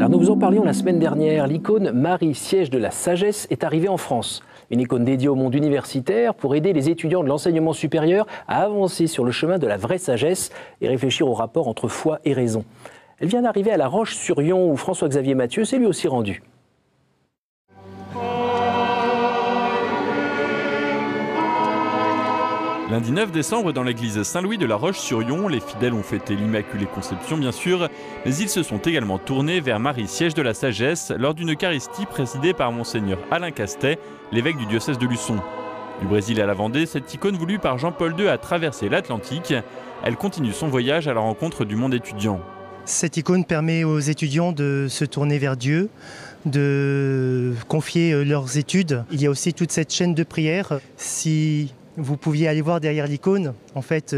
Nous vous en parlions la semaine dernière. L'icône Marie, siège de la sagesse, est arrivée en France. Une icône dédiée au monde universitaire pour aider les étudiants de l'enseignement supérieur à avancer sur le chemin de la vraie sagesse et réfléchir au rapport entre foi et raison. Elle vient d'arriver à La Roche-sur-Yon où François-Xavier Mathieu s'est lui aussi rendu. Lundi 9 décembre, dans l'église Saint-Louis de La Roche-sur-Yon, les fidèles ont fêté l'Immaculée Conception bien sûr, mais ils se sont également tournés vers Marie, siège de la sagesse, lors d'une Eucharistie présidée par Monseigneur Alain Castet, l'évêque du diocèse de Luçon. Du Brésil à la Vendée, cette icône voulue par Jean-Paul II a traversé l'Atlantique. Elle continue son voyage à la rencontre du monde étudiant. Cette icône permet aux étudiants de se tourner vers Dieu, de confier leurs études. Il y a aussi toute cette chaîne de prière. Si vous pouviez aller voir derrière l'icône, en fait,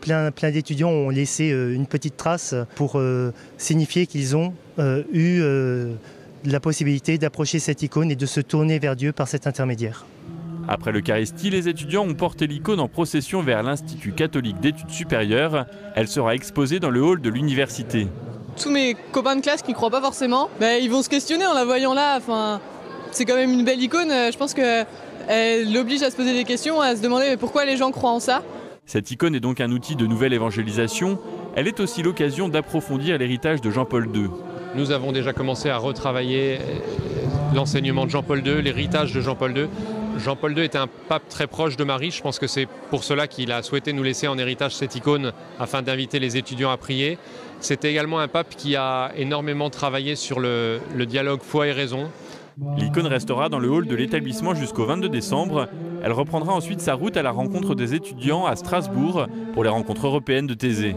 plein d'étudiants ont laissé une petite trace pour signifier qu'ils ont eu la possibilité d'approcher cette icône et de se tourner vers Dieu par cet intermédiaire. Après l'Eucharistie, les étudiants ont porté l'icône en procession vers l'Institut catholique d'études supérieures. Elle sera exposée dans le hall de l'université. Tous mes copains de classe qui ne croient pas forcément, ils vont se questionner en la voyant là. C'est quand même une belle icône, je pense qu'elle l'oblige à se poser des questions, à se demander pourquoi les gens croient en ça. Cette icône est donc un outil de nouvelle évangélisation. Elle est aussi l'occasion d'approfondir l'héritage de Jean-Paul II. Nous avons déjà commencé à retravailler l'enseignement de Jean-Paul II, l'héritage de Jean-Paul II. Jean-Paul II était un pape très proche de Marie. Je pense que c'est pour cela qu'il a souhaité nous laisser en héritage cette icône afin d'inviter les étudiants à prier. C'était également un pape qui a énormément travaillé sur le dialogue foi et raison. L'icône restera dans le hall de l'établissement jusqu'au 22 décembre. Elle reprendra ensuite sa route à la rencontre des étudiants à Strasbourg pour les rencontres européennes de Thésée.